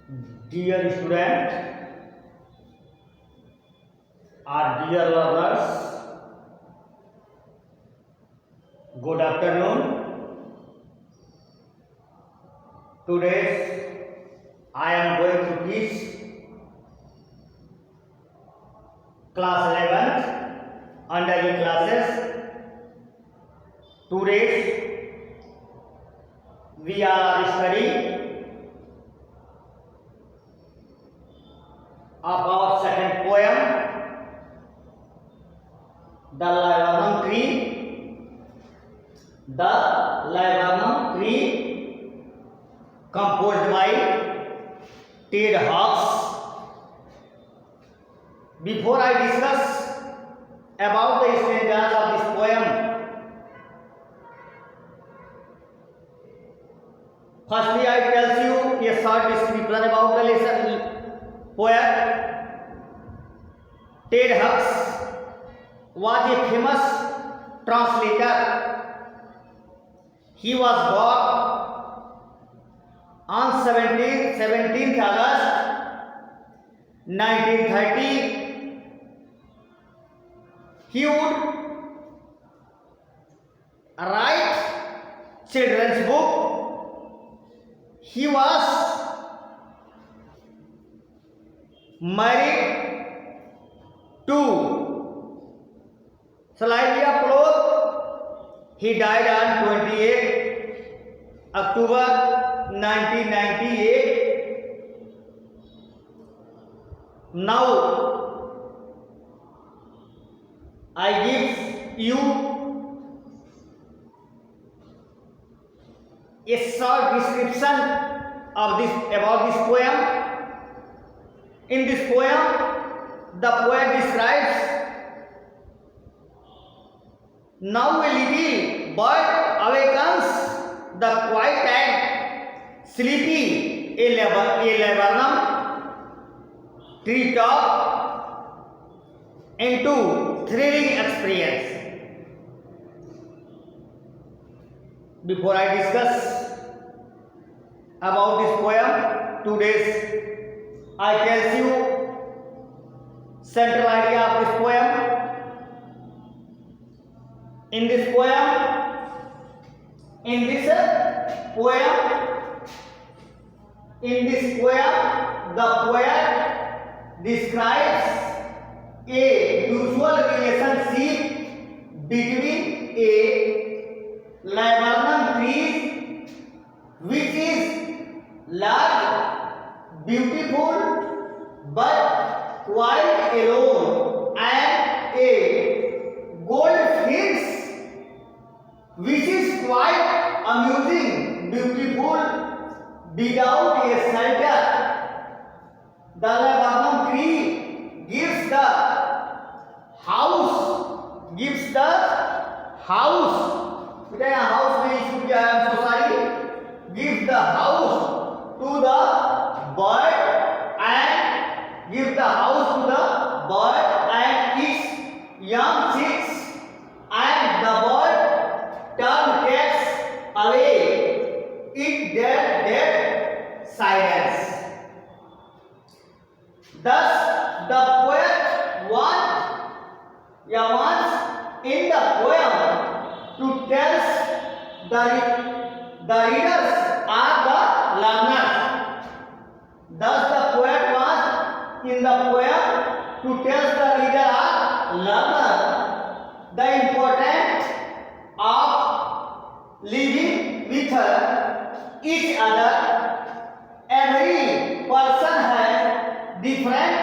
Dear student or dear learners, good afternoon. Today I am going to teach class 11th under the classes. Today we are studying of our second poem, The Laburnum Tree. The Laburnum Tree, composed by Ted Hawkes. Before I discuss about the stanzas of this poem, firstly I tell you a short description about the poet. Ted Hawkes was a famous translator. He was born on 17th August 1930. He would write children's book. He was married to Sylvia Plath. He died on 28 October 1998. Now I give you a short description of about this poem. In this poem, the poet describes, now a little bird awakens the quiet and sleepy a laburnum treetop into thrilling experience. Before I discuss about this poem, today's I tell you central idea of this poem. In this poem, the poet describes a usual relationship between a laburnum tree, which is large, beautiful, but quite alone, and a goldfinch, which is quite amusing, beautiful, without a shelter. The laburnum tree gives the house. Beta यहाँ house में issue क्या है? I am so sorry. Gives the house to the bird and its young chicks, and the bird takes away its dead silence. Thus the poet wants in the poem to tell the readers are the learners. Thus the poet wants in the poem to tell the reader are learners the importance of living with each other. Every person has different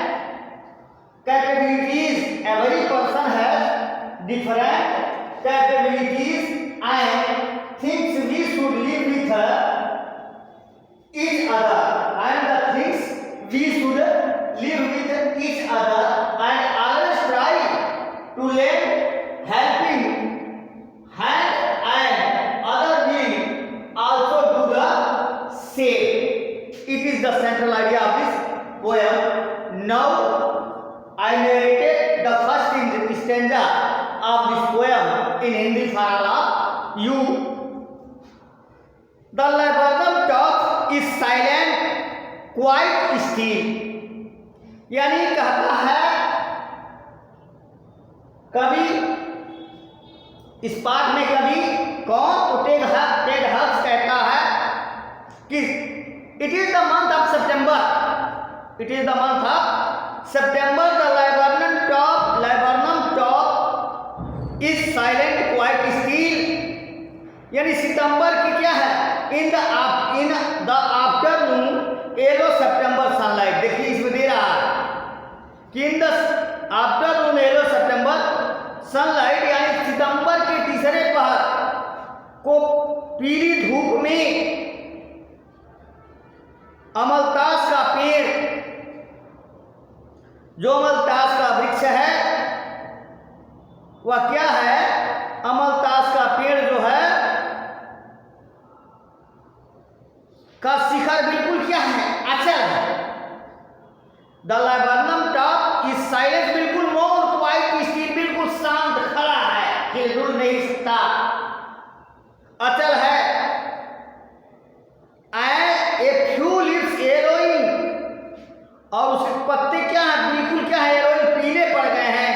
capabilities. And thinks we should live with each other. And always try to lend helping hand, and other will also do the same. It is the central idea of this poem. Now I narrated the first stanza of this poem in Hindi for all of you. The laburnum top is silent quite still, यानी कहता है कभी इस पाठ में कभी कौन तो टेड हब्स कहता है कि it is the month of September, it is the month of September, the laburnum top is silent quite still, यानी सितंबर की क्या है, in the afternoon yellow September sunlight. देखिए इसमें दे रहा है कि in the afternoon yellow September sunlight, यानी सितंबर के तीसरे पहर को पीली धूप में अमलतास का पेड़, जो अमलतास का वृक्ष है वह क्या है, अमलतास का पेड़ जो है का शिखर बिल्कुल क्या है, अचल है। The laburnum top is silent, बिल्कुल मौन, क्वाइट स्टील, बिल्कुल शांत खड़ा है, हिल नहीं सकता, अचल है। And a few leaves yellowing, और उसके पत्ते क्या है, बिल्कुल क्या है, येलोइंग, पीले पड़ गए हैं।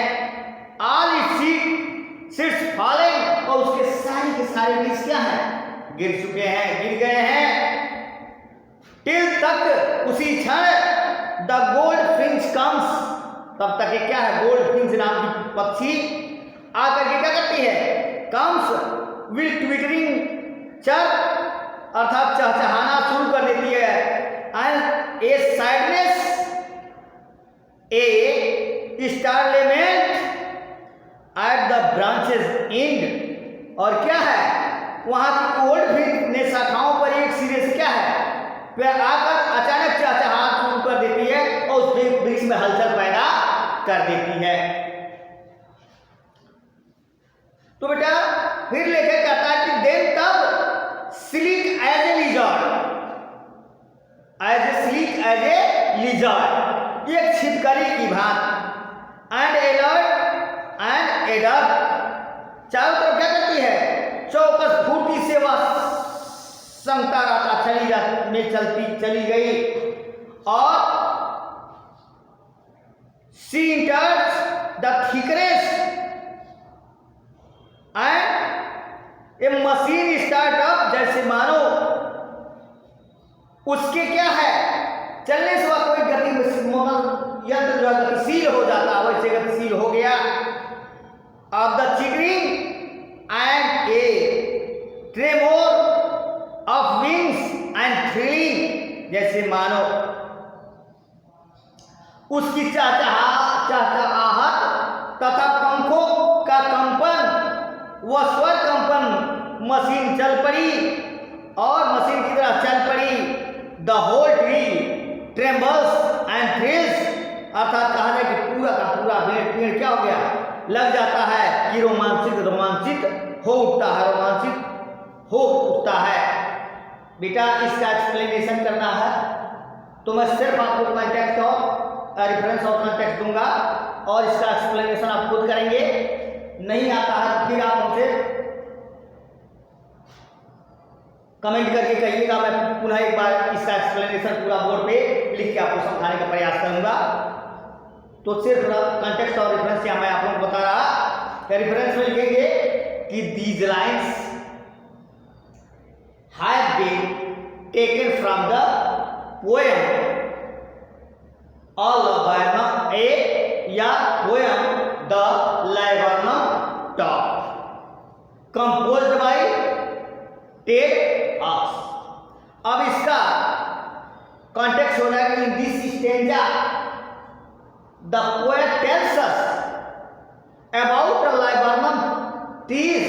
ऑल सीड्स फॉलिंग, और उसके सारे के सारे बीज क्या है, गिर चुके हैं, गिर गए हैं। टिल तक उसी क्षण द गोल्ड फिंच कम्स, तब तक ये क्या है, गोल्ड फिंच नाम की पक्षी आकर के क्या करती है, कम्स विल ट्विटरिंग चर, अर्थात चहचहाना शुरू कर देती है। And a sadness a startlement at the branches end, और क्या है, वहां की गोल्ड फिंच ने शाखाओं पर एक सिरे से क्या है, वह आकर अचानक चहचहाना शुरू कर देती है और उस वृक्ष में हलचल पैदा कर देती है। तो बेटा फिर लेखक कहता है कि देन तब स्लीक एज ए लिजर्ड, एक छिपकली की भांति, एंड अलर्ट एंड एडर, चारों तरफ क्या करती है, चौकस फूर्ती से वह संगता रहता चली गई। और she इंटर्स the thickness and A machine startup, जैसे मानो उसके क्या है, चलने से वह कोई गति यंत्र जो गतिशील हो जाता, वैसे गतिशील हो गया। Of the chittering and a tremor of wings and thrilling, जैसे मानो उसकी चहचहाहट तथा पंखों का कंपन व स्वर कंपन, मशीन चल पड़ी और मशीन की तरह चल पड़ी। The whole tree trembles and thrills, अर्थात कहा जाए कि पूरा का पूरा पेड़ क्या हो गया, लग जाता है कि रोमांचित हो उठता है। बेटा इसका एक्सप्लेनेशन करना है तो मैं सिर्फ आपको कॉन्टेक्स्ट और रेफरेंस और कॉन्टेक्स्ट दूंगा और इसका एक्सप्लेनेशन आप खुद करेंगे। नहीं आता है तो फिर आप मुझसे कमेंट करके कहिएगा, मैं पुनः एक बार इसका एक्सप्लेनेशन पूरा बोर्ड पे लिख के आपको समझाने का प्रयास करूंगा। तो सिर्फ थोड़ा कॉन्टेक्स्ट और रेफरेंस यहाँ मैं आप लोगों को बता रहा, रेफरेंस में लिखेंगे कि these lines have been taken from the poem All Laburnum A या poem The Laburnum Top, composed by Ted Hughes। अब इसका कॉन्टेक्स्ट हो जाएगा, in this stanza the poet tells us about a laburnum trees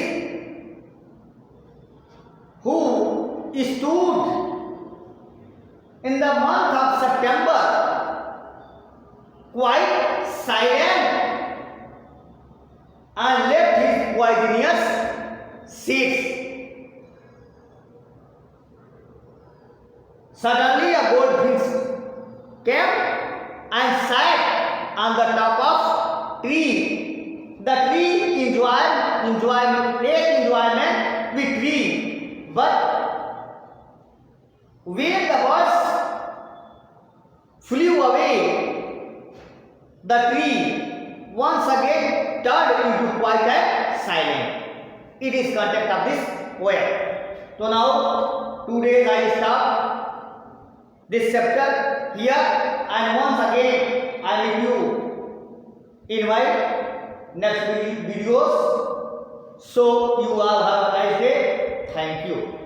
who stood in the month of September quite silent and left his poisonous seeds. Suddenly a goldfinch came and sat on the top of tree. The tree enjoyment with tree. But when the birds flew away. The tree once again turned into quiet and silent. It is content of this poem. So now today I start this chapter here, and once again I meet you in my next videos. So you all have a nice day. Thank you.